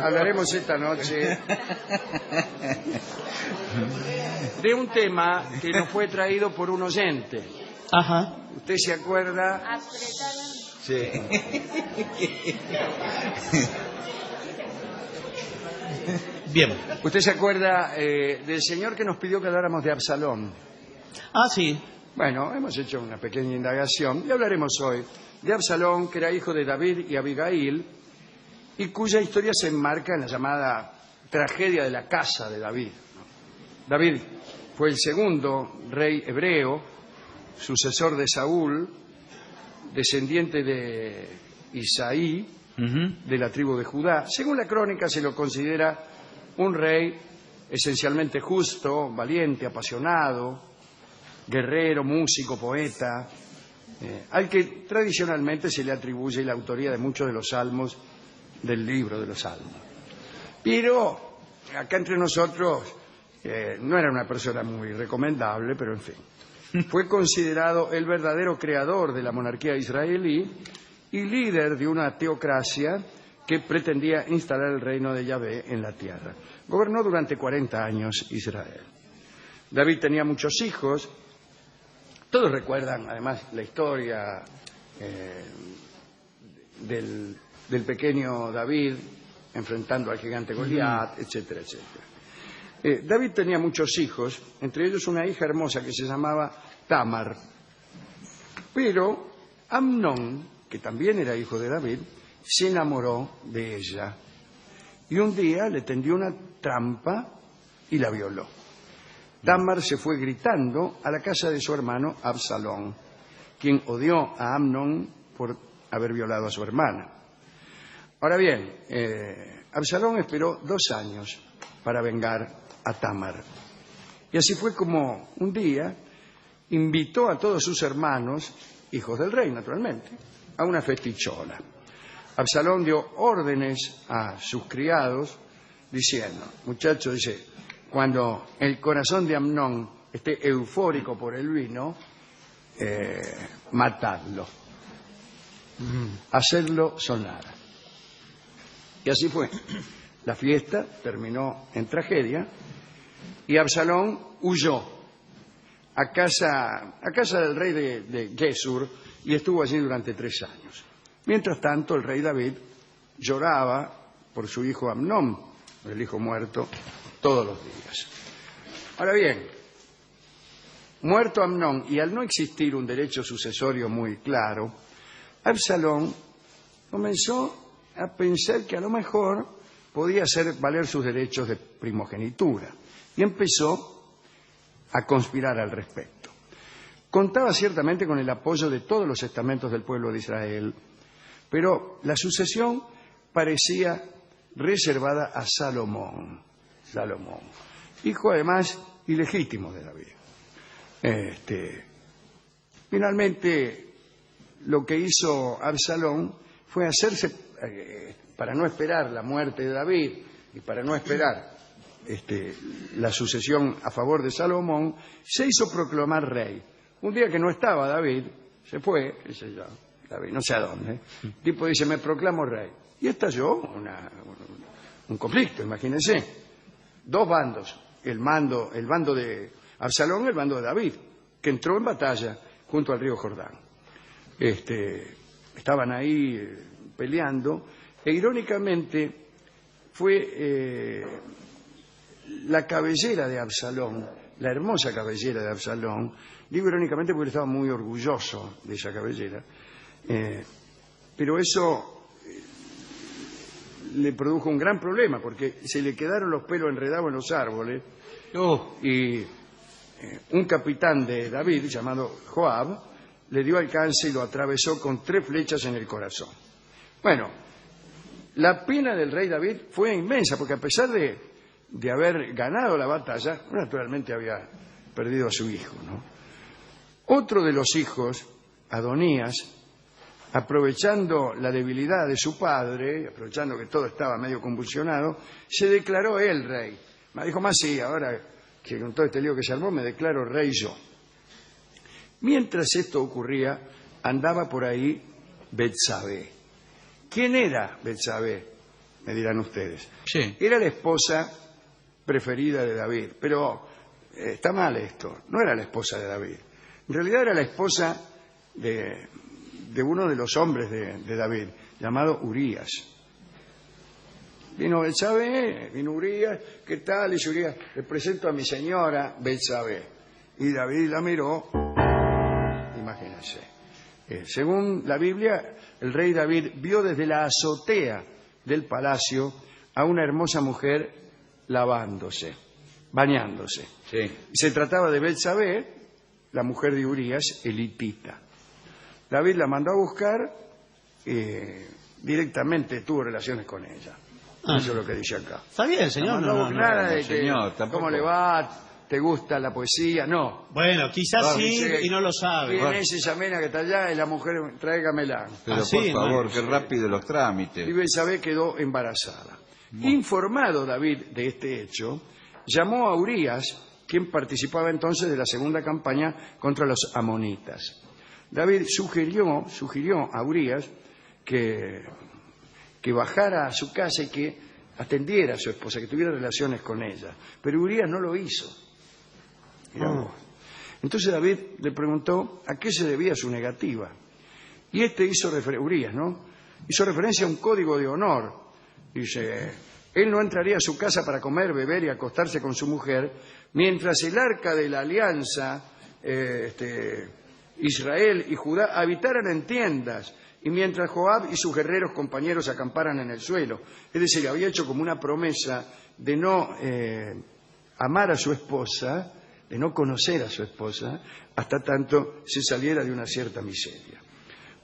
Hablaremos esta noche de un tema que nos fue traído por un oyente. Ajá. ¿Usted se acuerda? Sí. Bien. ¿Usted se acuerda del señor que nos pidió que habláramos de Absalón? Ah, sí. Bueno, hemos hecho una pequeña indagación y hablaremos hoy de Absalón, que era hijo de David y Abigail, y cuya historia se enmarca en la llamada tragedia de la casa de David. David fue el segundo rey hebreo, sucesor de Saúl, descendiente de Isaí, de la tribu de Judá. Según la crónica, se lo considera un rey esencialmente justo, valiente, apasionado, guerrero, músico, poeta, al que tradicionalmente se le atribuye la autoría de muchos de los salmos del libro de los salmos. Pero acá entre nosotros no era una persona muy recomendable, pero en fin. Fue considerado el verdadero creador de la monarquía israelí y líder de una teocracia que pretendía instalar el reino de Yahvé en la tierra. Gobernó durante 40 años Israel. David tenía muchos hijos. Todos recuerdan, además, la historia del pequeño David enfrentando al gigante Goliat, etcétera, etcétera. David tenía muchos hijos, entre ellos una hija hermosa que se llamaba Tamar. Pero Amnón, que también era hijo de David, se enamoró de ella. Y un día le tendió una trampa y la violó. Tamar se fue gritando a la casa de su hermano Absalón, quien odió a Amnón por haber violado a su hermana. Ahora bien, Absalón esperó 2 años para vengar a Tamar. Y así fue como un día invitó a todos sus hermanos, hijos del rey naturalmente, a una festichola. Absalón dio órdenes a sus criados diciendo, muchachos, dice, cuando el corazón de Amnón esté eufórico por el vino, matadlo, hacedlo sonar. Y así fue. La fiesta terminó en tragedia y Absalón huyó a casa del rey de Gesur y estuvo allí durante 3 años. Mientras tanto, el rey David lloraba por su hijo Amnón, el hijo muerto, todos los días. Ahora bien, muerto Amnón y al no existir un derecho sucesorio muy claro, Absalón comenzó a pensar que a lo mejor podía hacer valer sus derechos de primogenitura y empezó a conspirar al respecto. Contaba ciertamente con el apoyo de todos los estamentos del pueblo de Israel, pero la sucesión parecía reservada a Salomón, hijo además ilegítimo de David. Finalmente, lo que hizo Absalón fue hacerse, para no esperar la muerte de David y para no esperar la sucesión a favor de Salomón, se hizo proclamar rey. Un día que no estaba David, se fue, qué sé yo, David, no sé a dónde. El tipo dice, me proclamo rey. Y estalló un conflicto, imagínense. 2 bandos, el bando de Absalón y el bando de David, que entró en batalla junto al río Jordán. Estaban ahí peleando, e irónicamente fue la cabellera de Absalón, la hermosa cabellera de Absalón, digo irónicamente porque estaba muy orgulloso de esa cabellera, pero eso le produjo un gran problema porque se le quedaron los pelos enredados en los árboles y un capitán de David llamado Joab le dio alcance y lo atravesó con 3 flechas en el corazón. Bueno, la pena del rey David fue inmensa porque a pesar de haber ganado la batalla, naturalmente había perdido a su hijo, ¿no? Otro de los hijos, Adonías, aprovechando la debilidad de su padre, aprovechando que todo estaba medio convulsionado, se declaró él rey. Me dijo, más sí, ahora que con todo este lío que se armó, me declaro rey yo. Mientras esto ocurría, andaba por ahí Betsabé. ¿Quién era Betsabé? me dirán ustedes. Sí. Era la esposa preferida de David, pero está mal esto, no era la esposa de David. En realidad era la esposa de uno de los hombres de David, llamado Urías. Vino Betsabé, vino Urías, ¿qué tal? Dice Urías, le presento a mi señora Betsabé. Y David la miró, imagínense. Según la Biblia, el rey David vio desde la azotea del palacio a una hermosa mujer lavándose, bañándose. Sí. Se trataba de Betsabé, la mujer de Urías, elitita. David la mandó a buscar, directamente tuvo relaciones con ella. Eso es lo que dice acá. Está bien, señor. No, No. nada de que, señor, tampoco. ¿cómo le va? ¿Te gusta la poesía? No. Bueno, quizás sí Dice, y no lo sabe. ¿quién es esa mena que está allá? Y la mujer, tráigamela. Pero Ah, sí, por favor, no. qué rápido los trámites. Y Betsabé quedó embarazada. Informado David de este hecho, llamó a Urías, quien participaba entonces de la segunda campaña contra los amonitas. David sugirió a Urías que bajara a su casa y que atendiera a su esposa, que tuviera relaciones con ella. Pero Urías no lo hizo. Mirá vos. Entonces David le preguntó a qué se debía su negativa. Y Urías, ¿no? Hizo referencia a un código de honor. Dice, él no entraría a su casa para comer, beber y acostarse con su mujer, mientras el arca de la alianza, Israel y Judá, habitaran en tiendas, y mientras Joab y sus guerreros compañeros acamparan en el suelo. Es decir, había hecho como una promesa de no amar a su esposa, de no conocer a su esposa, hasta tanto se saliera de una cierta miseria.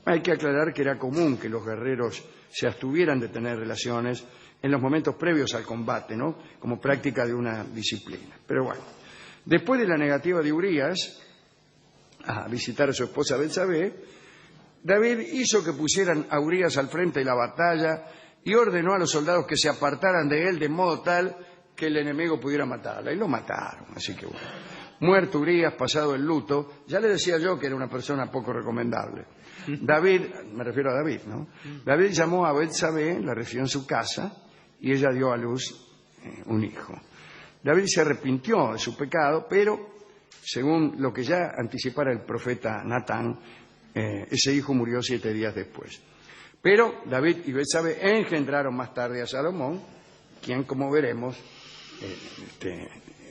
Hay que aclarar que era común que los guerreros se abstuvieran de tener relaciones en los momentos previos al combate, ¿no? Como práctica de una disciplina. Pero bueno, después de la negativa de Urías a visitar a su esposa Betsabé, David hizo que pusieran a Urías al frente de la batalla y ordenó a los soldados que se apartaran de él de modo tal que el enemigo pudiera matarla. Y lo mataron, así que bueno. Muerto Urías, pasado el luto, ya le decía yo que era una persona poco recomendable. David, me refiero a David, ¿no? David llamó a Betsabé, la recibió en su casa y ella dio a luz un hijo. David se arrepintió de su pecado, pero según lo que ya anticipara el profeta Natán, ese hijo murió 7 días después. Pero David y Betsabé engendraron más tarde a Salomón, quien, como veremos,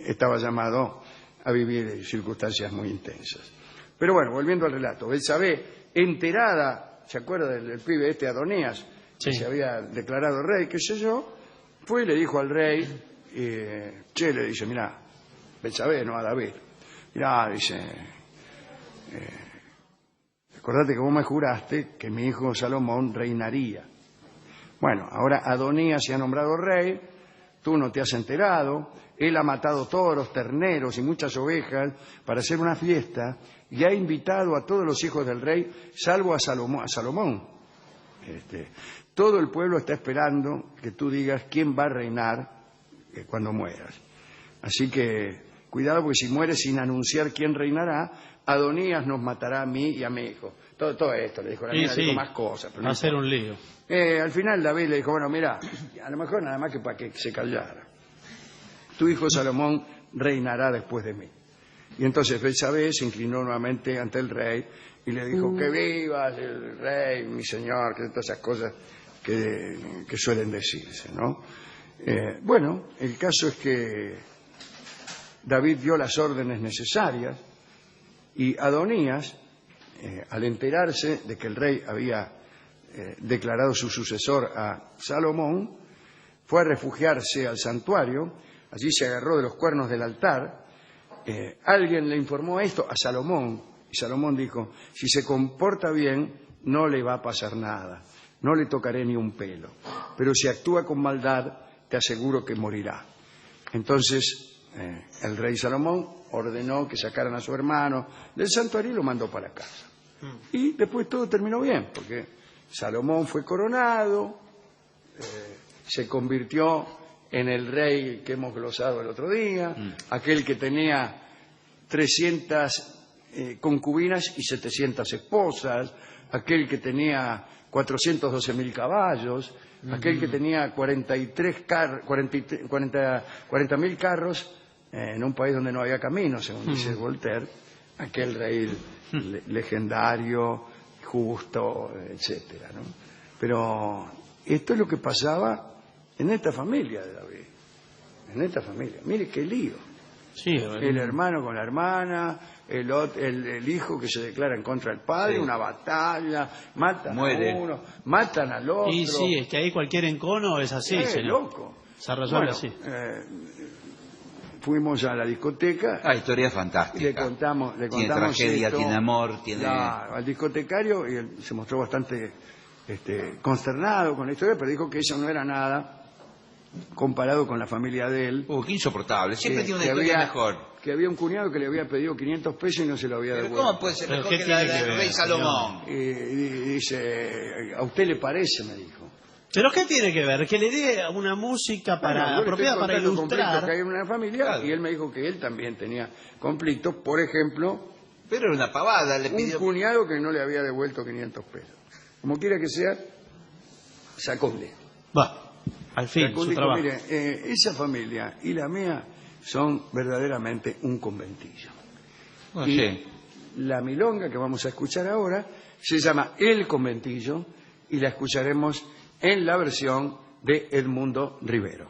estaba llamado a vivir circunstancias muy intensas. Pero bueno, volviendo al relato, Betsabé, enterada, ¿se acuerda del pibe Adonías? Sí. Que se había declarado rey, qué sé yo, fue y le dijo al rey, le dice, mirá, Betsabé, no a David, mirá, dice, acordate que vos me juraste que mi hijo Salomón reinaría. Bueno, ahora Adonías se ha nombrado rey, tú no te has enterado, él ha matado toros, terneros y muchas ovejas para hacer una fiesta y ha invitado a todos los hijos del rey, salvo a Salomón. Todo el pueblo está esperando que tú digas quién va a reinar cuando mueras. Así que cuidado, porque si mueres sin anunciar quién reinará, Adonías nos matará a mí y a mi hijo. Todo esto, le dijo la niña, dijo más cosas. Pero va a ser un lío. Al final David le dijo, bueno, mira, a lo mejor nada más que para que se callara. Tu hijo Salomón reinará después de mí. Y entonces Betsabé se inclinó nuevamente ante el rey y le dijo, que vivas el rey, mi señor, que todas esas cosas que suelen decirse, ¿no? Bueno, el caso es que David dio las órdenes necesarias y Adonías, al enterarse de que el rey había declarado su sucesor a Salomón, fue a refugiarse al santuario. Allí se agarró de los cuernos del altar. Alguien le informó esto a Salomón y Salomón dijo, si se comporta bien no le va a pasar nada, no le tocaré ni un pelo, pero si actúa con maldad te aseguro que morirá. Entonces el rey Salomón ordenó que sacaran a su hermano del santuario y lo mandó para casa. Y después todo terminó bien, porque Salomón fue coronado, se convirtió en el rey que hemos glosado el otro día, aquel que tenía 300 concubinas y 700 esposas, aquel que tenía 412.000 caballos, aquel que tenía 40.000 carros en un país donde no había camino, según dice Voltaire, aquel rey legendario, justo, etcétera, ¿no? Pero esto es lo que pasaba en esta familia de David, en esta familia. Mire qué lío. Sí, El hermano con la hermana, el hijo que se declara en contra del padre, Sí. una batalla, matan Muere. a uno, matan al otro. y sí, es que ahí cualquier encono es así, señor. Loco. Se resuelve Bueno, así. Fuimos a la discoteca. Historia Y fantástica. le contamos Tiene tragedia, esto, tiene amor, tiene... al discotecario, y él se mostró bastante consternado con la historia, pero dijo que eso no era nada comparado con la familia de él. Qué insoportable. Siempre tiene una que historia había, mejor. que había un cuñado que le había pedido 500 pesos y no se lo había Pero devuelto. ¿cómo puede ser ¿Pero mejor qué que la tiene que del ver, rey Salomón? Y dice, ¿a usted le parece? Me dijo. ¿Pero qué tiene que ver? Que le dé una música Bueno, yo le apropiada estoy para contando conflictos ilustrar. que hay en una familia, Claro. y él me dijo que él también tenía conflictos. Por ejemplo, Pero era una pavada, le un pidió... cuñado que no le había devuelto 500 pesos. Como quiera que sea, sacó un disco. Va, al fin, Sacó un su disco. trabajo. Mire, esa familia y la mía son verdaderamente un conventillo. No Y sé. la milonga que vamos a escuchar ahora se llama El Conventillo y la escucharemos en la versión de Edmundo Rivero.